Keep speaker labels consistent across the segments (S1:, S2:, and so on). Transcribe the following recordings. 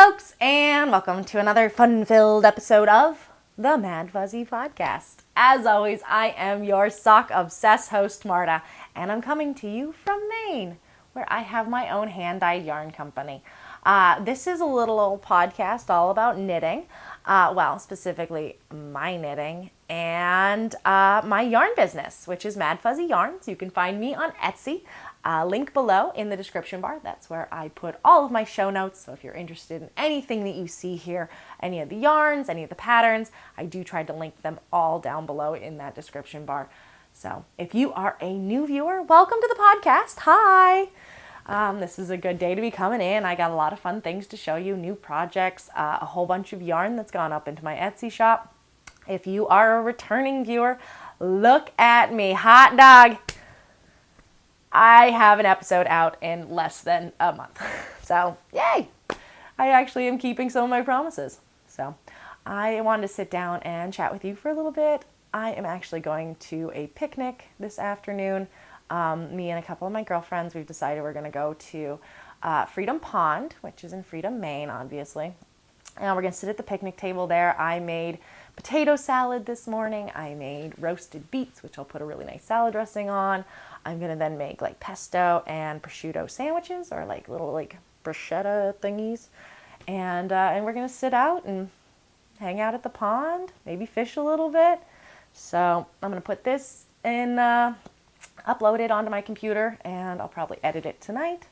S1: folks, and welcome to another fun-filled episode of the Maddfuzzy Podcast. As always, I am your sock-obsessed host, Marta, and I'm coming to you from Maine, where I have my own hand-dyed yarn company. This is a little old podcast all about knitting, specifically my knitting, and my yarn business, which is Maddfuzzy Yarns. You can find me on Etsy. Link below in the description bar. That's where I put all of my show notes. So if you're interested in anything that you see here, any of the yarns, any of the patterns, I do try to link them all down below in that description bar. So if you are a new viewer, welcome to the podcast. Hi. This is a good day to be coming in. I got a lot of fun things to show you, new projects, a whole bunch of yarn that's gone up into my Etsy shop. If you are a returning viewer, look at me, hot dog. I have an episode out in less than a month. So, yay! I actually am keeping some of my promises. So, I wanted to sit down and chat with you for a little bit. I am actually going to a picnic this afternoon. Me and a couple of my girlfriends, we've decided we're going to go to Freedom Pond, which is in Freedom, Maine, obviously. And we're going to sit at the picnic table there. I made potato salad this morning. I made roasted beets, which I'll put a really nice salad dressing on. I'm going to then make like pesto and prosciutto sandwiches, or like little like bruschetta thingies. And we're going to sit out and hang out at the pond, maybe fish a little bit. So I'm going to put this in, upload it onto my computer, and I'll probably edit it tonight.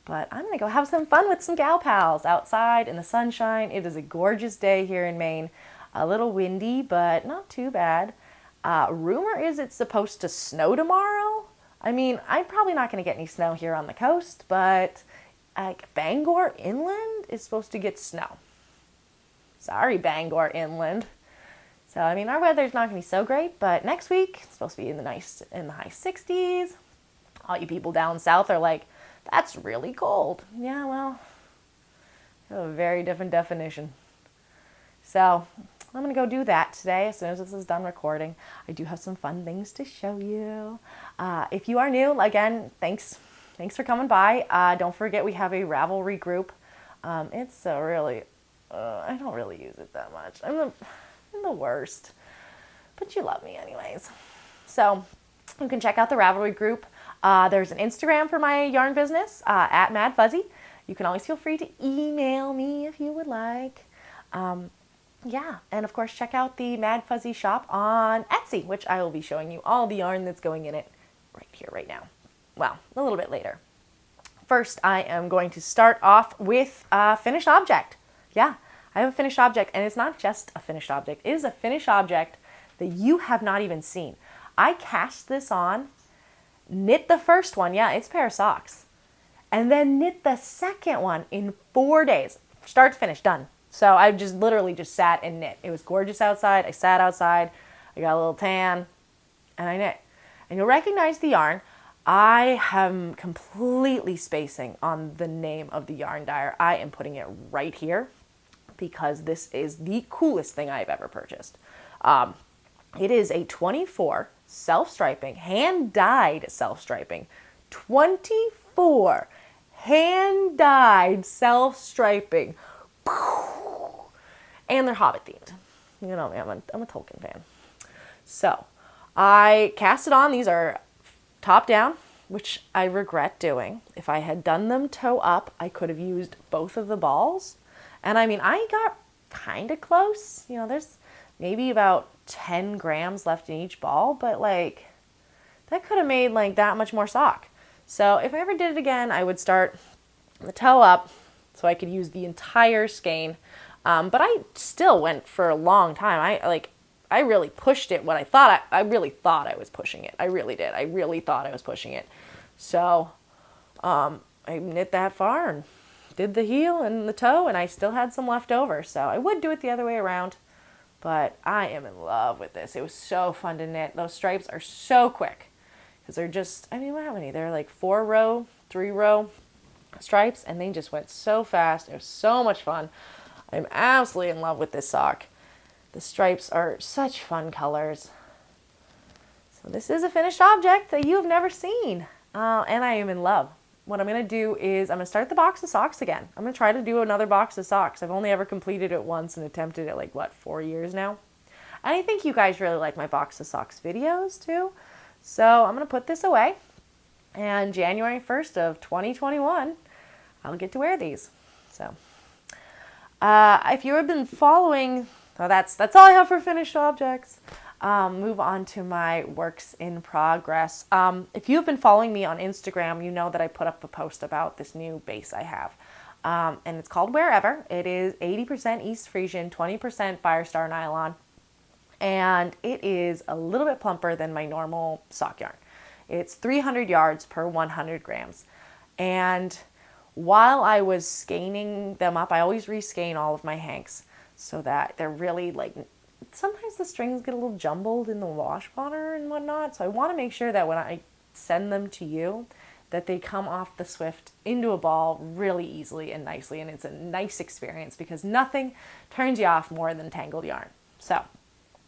S1: But I'm going to go have some fun with some gal pals outside in the sunshine. It is a gorgeous day here in Maine. A little windy, but not too bad. Rumor is it's supposed to snow tomorrow. I mean, I'm probably not going to get any snow here on the coast, but like Bangor Inland is supposed to get snow. Sorry, Bangor Inland. So, I mean, our weather's not going to be so great, but next week it's supposed to be in the high 60s. All you people down south are like, that's really cold. Yeah, well, you have a very different definition. So, I'm going to go do that today as soon as this is done recording. I do have some fun things to show you. If you are new, again, thanks for coming by. Don't forget we have a Ravelry group. It's really, I don't really use it that much. I'm the worst, but you love me anyways. So you can check out the Ravelry group. There's an Instagram for my yarn business, at Maddfuzzy. You can always feel free to email me if you would like. Yeah, and of course check out the Maddfuzzy shop on Etsy, which I will be showing you all the yarn that's going in it right here, right now. Well, a little bit later. First, I am going to start off with a finished object. Yeah, I have a finished object, and it's not just a finished object. It is a finished object that you have not even seen. I cast this on, knit the first one. Yeah, it's a pair of socks. And then knit the second one in 4 days. Start to finish, done. So I just literally just sat and knit. It was gorgeous outside. I sat outside. I got a little tan, and I knit. And you'll recognize the yarn. I am completely spacing on the name of the yarn dyer. I am putting it right here because this is the coolest thing I've ever purchased. It is a 24 self-striping, hand-dyed self-striping. 24 hand-dyed self-striping. And they're Hobbit themed. You know me, I'm a Tolkien fan. So I cast it on. These are top down, which I regret doing. If I had done them toe up, I could have used both of the balls. And I mean, I got kind of close. You know, there's maybe about 10 grams left in each ball, but like that could have made like that much more sock. So if I ever did it again, I would start the toe up so I could use the entire skein. But I still went for a long time. I really pushed it when I really thought I was pushing it. I really did. I really thought I was pushing it. So, I knit that far and did the heel and the toe, and I still had some left over. So I would do it the other way around, but I am in love with this. It was so fun to knit. Those stripes are so quick because they're just, I mean, how many? They're like 4-row, 3-row stripes, and they just went so fast. It was so much fun. I'm absolutely in love with this sock. The stripes are such fun colors. So this is a finished object that you have never seen. And I am in love. what I'm going to do is I'm going to start the box of socks again. I'm going to try to do another box of socks. I've only ever completed it once and attempted it 4 years now. And I think you guys really like my box of socks videos too. So I'm going to put this away. And January 1st of 2021, I'll get to wear these. So if you have been following, that's all I have for finished objects. Move on to my works in progress. If you've been following me on Instagram, you know that I put up a post about this new base I have. And it's called Wearever. It is 80% East Frisian, 20% Firestar nylon. And it is a little bit plumper than my normal sock yarn. It's 300 yards per 100 grams. And while I was skeining them up, I always reskein all of my hanks so that they're really sometimes the strings get a little jumbled in the wash water and whatnot. So I want to make sure that when I send them to you, that they come off the Swift into a ball really easily and nicely. And it's a nice experience because nothing turns you off more than tangled yarn. So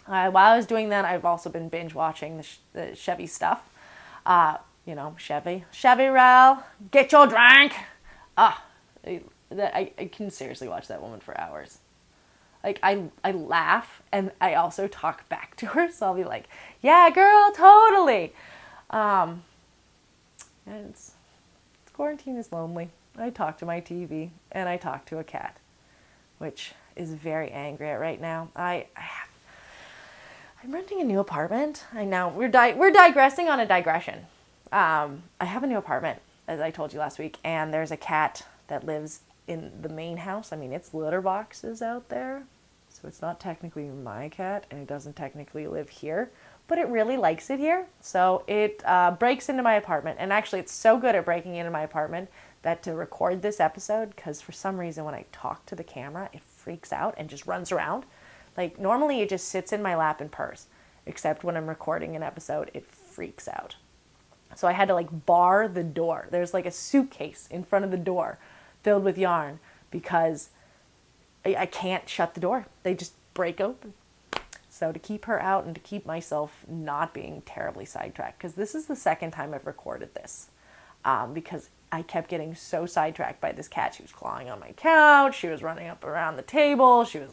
S1: while I was doing that, I've also been binge watching the Chevy stuff. Chevy Rel, get your drink. I can seriously watch that woman for hours. I laugh and I also talk back to her. So I'll be like, yeah, girl, totally. And quarantine is lonely. I talk to my TV and I talk to a cat, which is very angry at right now. I'm renting a new apartment. I know we're digressing on a digression. I have a new apartment, as I told you last week, and there's a cat that lives in the main house. I mean, its litter box is out there, so it's not technically my cat, and it doesn't technically live here, but it really likes it here. So it breaks into my apartment, and actually it's so good at breaking into my apartment that to record this episode, because for some reason when I talk to the camera, it freaks out and just runs around. Normally it just sits in my lap and purrs, except when I'm recording an episode, it freaks out. So I had to bar the door. There's a suitcase in front of the door filled with yarn because I can't shut the door. They just break open. So to keep her out and to keep myself not being terribly sidetracked, because this is the second time I've recorded this, because I kept getting so sidetracked by this cat. She was clawing on my couch. She was running up around the table. She was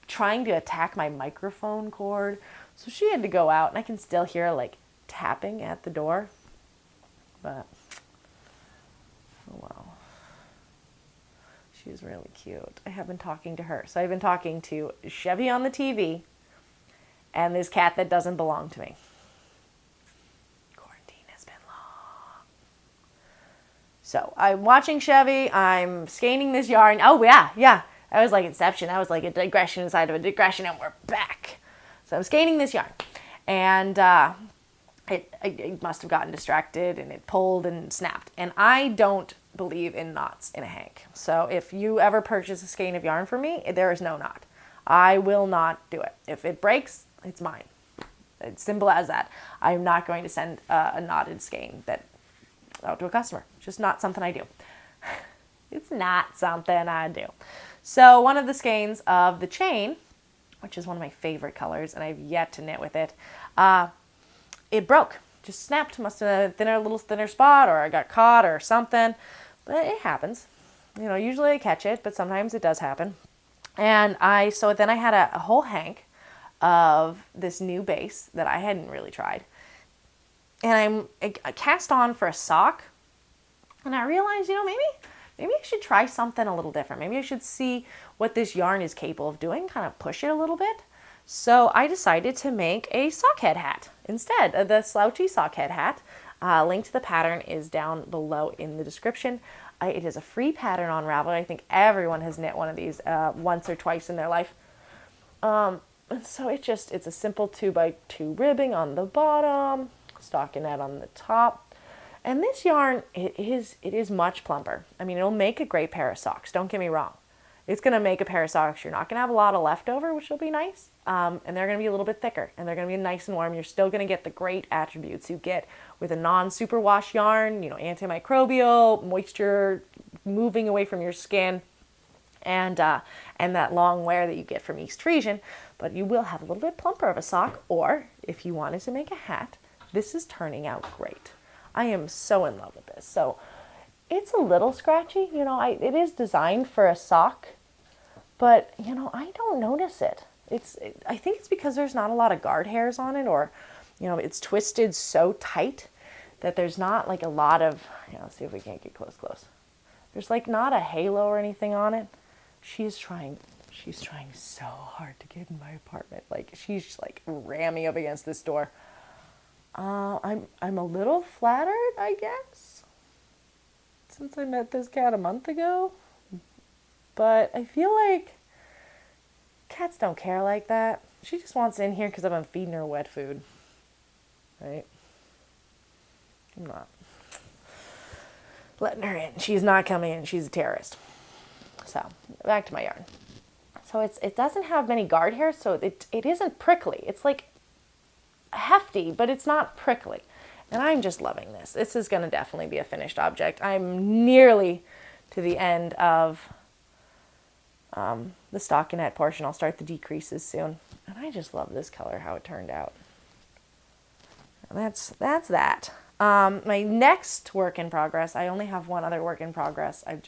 S1: trying to attack my microphone cord. So she had to go out, and I can still hear tapping at the door. But, oh well. She's really cute. I have been talking to her. So I've been talking to Chevy on the TV and this cat that doesn't belong to me. Quarantine has been long. So I'm watching Chevy. I'm skeining this yarn. Oh, yeah. I was like Inception. I was like a digression inside of a digression, and we're back. So I'm skeining this yarn. And it must have gotten distracted, and it pulled and snapped. And I don't believe in knots in a hank. So if you ever purchase a skein of yarn from me, there is no knot. I will not do it. If it breaks, it's mine. It's simple as that. I'm not going to send a knotted skein out to a customer. It's just not something I do. It's not something I do. So one of the skeins of the chain, which is one of my favorite colors, and I've yet to knit with it, it broke. Just snapped. Must have been a little thinner spot, or I got caught or something. But it happens. Usually I catch it, but sometimes it does happen. And so then I had a whole hank of this new base that I hadn't really tried. And I cast on for a sock, and I realized, maybe I should try something a little different. Maybe I should see what this yarn is capable of doing, kind of push it a little bit. So I decided to make a sockhead hat instead, the Slouchy sockhead hat. Link to the pattern is down below in the description. It is a free pattern on Ravelry. I think everyone has knit one of these once or twice in their life. So it's a simple 2x2 ribbing on the bottom, stockinette on the top. And this yarn, it is much plumper. I mean, it'll make a great pair of socks. Don't get me wrong. It's going to make a pair of socks. You're not going to have a lot of leftover, which will be nice. And they're going to be a little bit thicker, and they're going to be nice and warm. You're still going to get the great attributes you get with a non-superwash yarn, antimicrobial, moisture moving away from your skin, and that long wear that you get from East Frisian. But you will have a little bit plumper of a sock, or if you wanted to make a hat, this is turning out great. I am so in love with this. So it's a little scratchy, it is designed for a sock, but I don't notice it. I think it's because there's not a lot of guard hairs on it, or it's twisted so tight that there's not like a lot of, let's see if we can't get close. There's like not a halo or anything on it. She's trying so hard to get in my apartment. Like she's like ramming up against this door. I'm a little flattered, I guess, since I met this cat a month ago. But I feel like cats don't care like that. She just wants in here because I've been feeding her wet food. Right? I'm not letting her in. She's not coming in. She's a terrorist. So, back to my yarn. So it doesn't have many guard hairs, so it isn't prickly. It's like hefty, but it's not prickly. And I'm just loving this. This is going to definitely be a finished object. I'm nearly to the end of the stockinette portion. I'll start the decreases soon. And I just love this color, how it turned out. And that's that. My next work in progress, I only have one other work in progress. I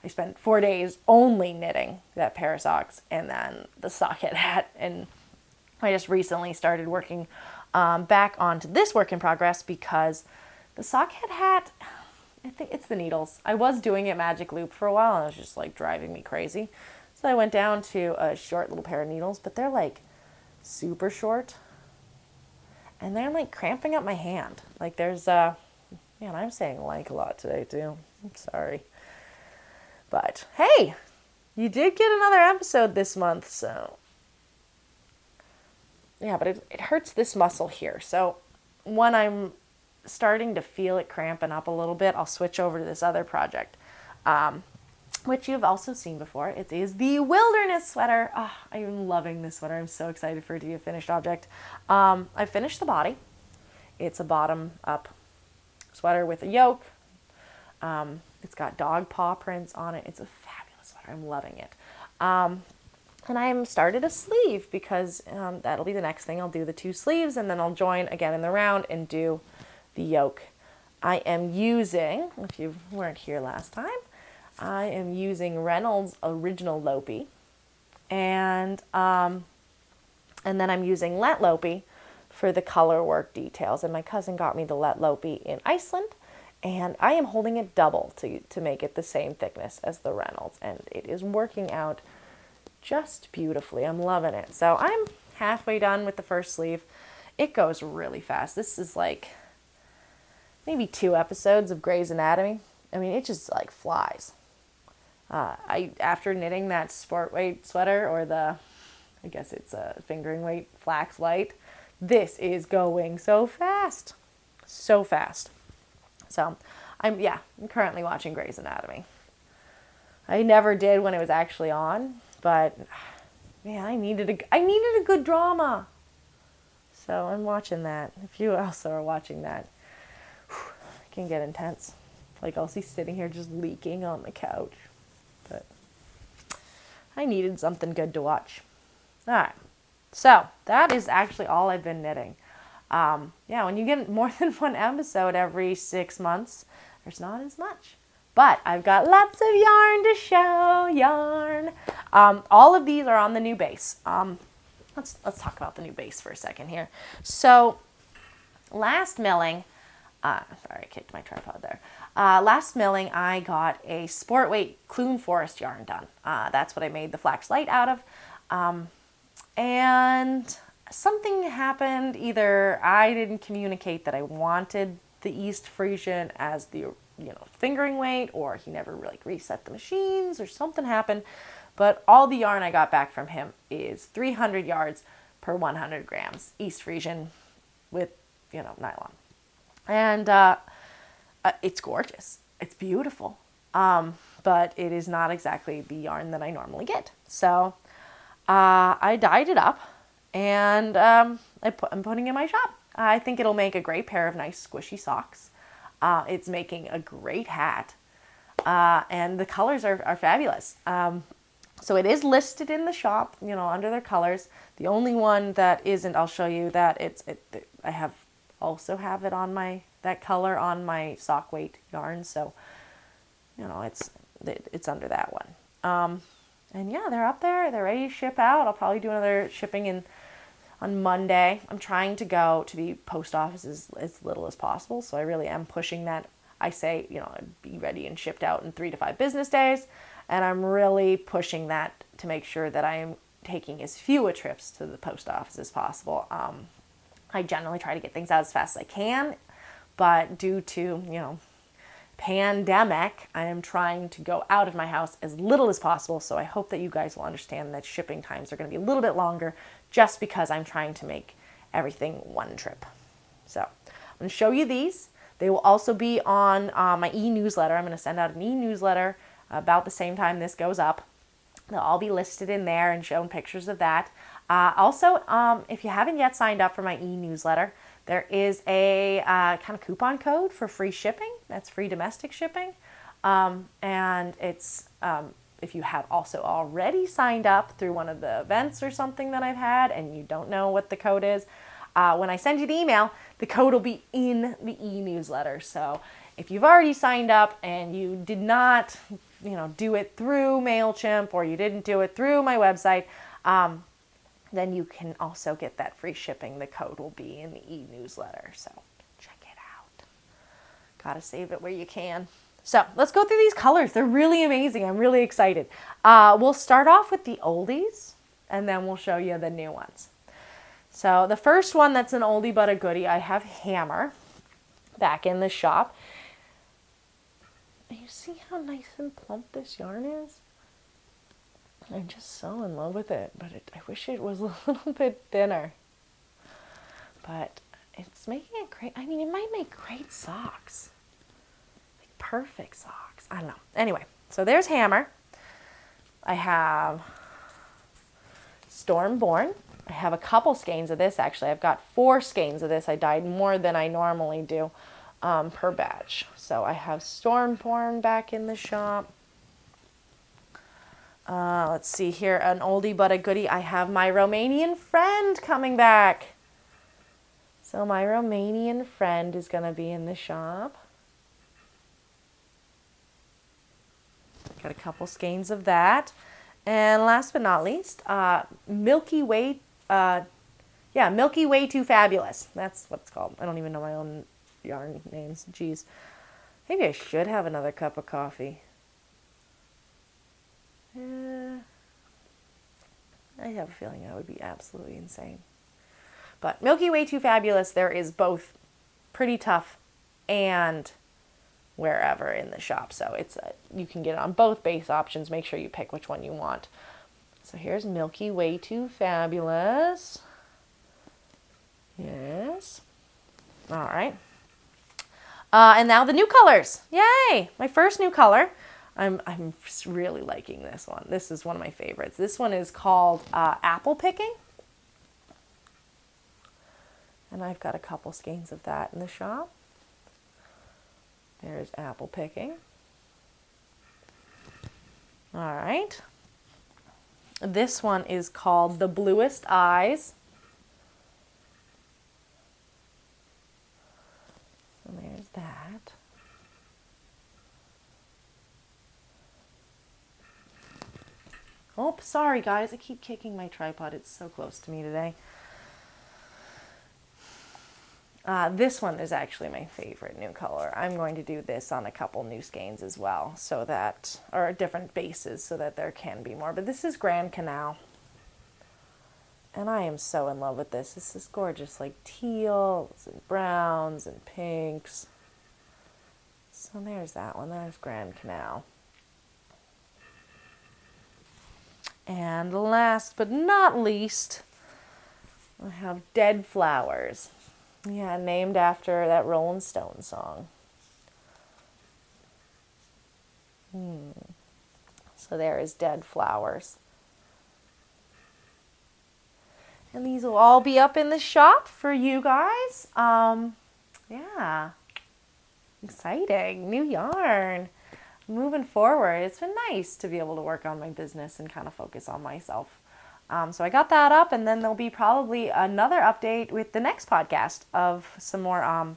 S1: spent 4 days only knitting that pair of socks and then the socket hat. And I just recently started working back onto this work in progress because the socket hat, I think it's the needles. I was doing it magic loop for a while and it was just like driving me crazy. So I went down to a short little pair of needles, but they're like super short. And they're like cramping up my hand. Like there's man, I'm saying like a lot today too. I'm sorry. But hey, you did get another episode this month, so yeah, but it hurts this muscle here. So when I'm starting to feel it cramping up a little bit, I'll switch over to this other project, which you've also seen before. It is the Wilderness sweater. I'm loving this sweater. I'm so excited for it to be a finished object. I finished the body. It's a bottom up sweater with a yoke. It's got dog paw prints on it. It's a fabulous sweater. I'm loving it. And I started a sleeve because that'll be the next thing. I'll do the 2 sleeves and then I'll join again in the round and do the yoke. I am using, if you weren't here last time, I am using Reynolds Original Lopi, and then I'm using Lettlopi for the color work details. And my cousin got me the Lettlopi in Iceland, and I am holding it double to make it the same thickness as the Reynolds, and it is working out just beautifully. I'm loving it. So I'm halfway done with the first sleeve. It goes really fast. This is like maybe 2 episodes of Grey's Anatomy. I mean, it just like flies. After knitting that sport weight sweater, or I guess it's a fingering weight flax light, this is going so fast. So fast. So I'm currently watching Grey's Anatomy. I never did when it was actually on, but man, I needed a good drama. So I'm watching that. If you also are watching that, it can get intense. Like I'll see sitting here just leaking on the couch. But I needed something good to watch. All right. So that is actually all I've been knitting. When you get more than 1 episode every 6 months, there's not as much. But I've got lots of yarn to show. All of these are on the new base. Let's talk about the new base for a second here. So last milling, sorry, I kicked my tripod there. Last milling, I got a sport weight Clune Forest yarn done. That's what I made the flax light out of. And something happened. Either I didn't communicate that I wanted the East Frisian as the fingering weight, or he never really reset the machines, or something happened. But all the yarn I got back from him is 300 yards per 100 grams East Frisian with nylon. And it's gorgeous. It's beautiful. But it is not exactly the yarn that I normally get. So I dyed it up, and I'm putting it in my shop. I think it'll make a great pair of nice squishy socks. It's making a great hat. And the colors are fabulous. So it is listed in the shop, under their colors. The only one that isn't, I'll show you that I also have it on my that color on my sock weight yarn. So, it's under that one. And yeah, they're up there. They're ready to ship out. I'll probably do another shipping on Monday. I'm trying to go to the post office as little as possible. So I really am pushing that. I say, be ready and shipped out in 3 to 5 business days. And I'm really pushing that to make sure that I am taking as few trips to the post office as possible. I generally try to get things out as fast as I can, but due to, pandemic, I am trying to go out of my house as little as possible. So I hope that you guys will understand that shipping times are going to be a little bit longer just because I'm trying to make everything one trip. So I'm going to show you these. They will also be on my e-newsletter. I'm going to send out an e-newsletter about the same time this goes up. They'll all be listed in there and shown pictures of that. Also, if you haven't yet signed up for my e-newsletter, there is a kind of coupon code for free shipping. That's free domestic shipping. And it's if you have also already signed up through one of the events or something that I've had and you don't know what the code is, when I send you the email, the code will be in the e-newsletter. So if you've already signed up and you did not, do it through MailChimp or you didn't do it through my website, then you can also get that free shipping. The code will be in the e-newsletter. So check it out. Gotta save it where you can. So let's go through these colors. They're really amazing. I'm really excited. We'll start off with the oldies and then we'll show you the new ones. So the first one that's an oldie but a goodie, I have Hammer back in the shop. You see how nice and plump this yarn is? I'm just so in love with it, but I wish it was a little bit thinner. But it's making it great. I mean, it might make great socks. Like perfect socks. I don't know. Anyway, so there's Hammer. I have Stormborn. I have a couple skeins of this, actually. I've got 4 skeins of this. I dyed more than I normally do per batch. So I have Stormborn back in the shop. Let's see here, an oldie but a goodie. I have my Romanian friend coming back. So my Romanian friend is going to be in the shop. Got a couple skeins of that. And last but not least, Milky Way. Milky Way Too Fabulous. That's what it's called. I don't even know my own yarn names. Jeez. Maybe I should have another cup of coffee. I have a feeling that would be absolutely insane. But Milky Way Too Fabulous, there is both Pretty Tough and Wearever in the shop. So you can get it on both base options. Make sure you pick which one you want. So here's Milky Way Too Fabulous. Yes. All right. And now the new colors. Yay! My first new color. I'm really liking this one. This is one of my favorites. This one is called Apple Picking. And I've got a couple skeins of that in the shop. There's Apple Picking. All right. This one is called The Bluest Eyes. So there's that. Oh, sorry guys, I keep kicking my tripod. It's so close to me today. This one is actually my favorite new color. I'm going to do this on a couple new skeins as well, or different bases, so that there can be more. But this is Grand Canal. And I am so in love with this. This is gorgeous, like teals and browns and pinks. So there's that one. There's Grand Canal. And last but not least, I have Dead Flowers. Yeah, named after that Rolling Stones song. So there is Dead Flowers. And these will all be up in the shop for you guys. Yeah. Exciting. New yarn. Moving forward, it's been nice to be able to work on my business and kind of focus on myself. So I got that up, and then there'll be probably another update with the next podcast of some more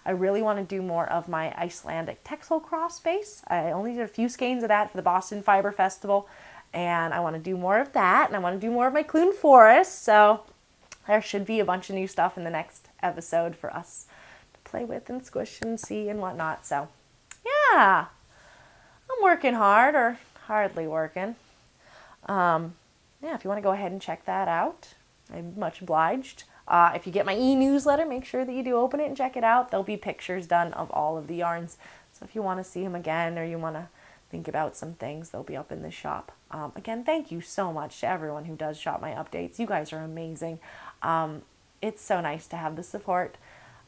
S1: I really want to do more of my Icelandic textile cross space. I only did a few skeins of that for the Boston Fiber Festival, and I want to do more of that, and I want to do more of my Clune Forest. So there should be a bunch of new stuff in the next episode for us to play with and squish and see and whatnot. So yeah, I'm working hard, or hardly working. Yeah, if you want to go ahead and check that out, I'm much obliged. If you get my e-newsletter, make sure that you do open it and check it out. There'll be pictures done of all of the yarns. So if you want to see them again, or you want to think about some things, they'll be up in the shop. Again, thank you so much to everyone who does shop my updates. You guys are amazing. It's so nice to have the support.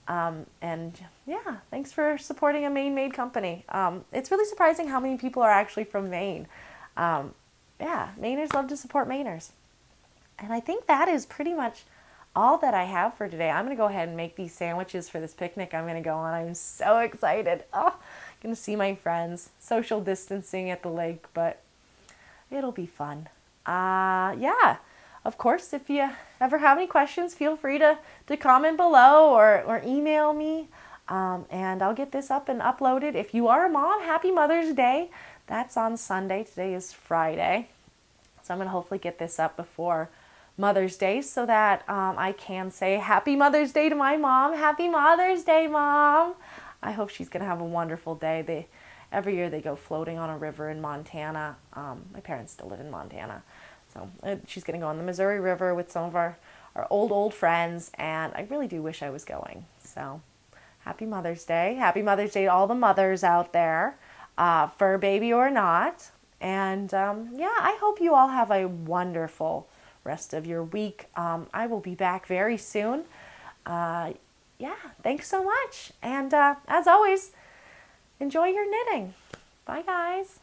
S1: And yeah, thanks for supporting a Maine-made company. It's really surprising how many people are actually from Maine. Yeah, Mainers love to support Mainers. And I think that is pretty much all that I have for today. I'm going to go ahead and make these sandwiches for this picnic I'm going to go on. I'm so excited. Oh, I'm going to see my friends. Social distancing at the lake, but it'll be fun. Yeah, of course, if you ever have any questions, feel free to comment below or email me. And I'll get this up and uploaded. If you are a mom, happy Mother's Day. That's on Sunday. Today is Friday. So I'm going to hopefully get this up before Mother's Day so that I can say Happy Mother's Day to my mom. Happy Mother's Day, Mom. I hope she's going to have a wonderful day. Every year they go floating on a river in Montana. My parents still live in Montana. So she's going to go on the Missouri River with some of our old friends. And I really do wish I was going. So happy Mother's Day. Happy Mother's Day to all the mothers out there. Fur baby or not. And yeah, I hope you all have a wonderful rest of your week. I will be back very soon. Yeah, thanks so much. And as always, enjoy your knitting. Bye, guys.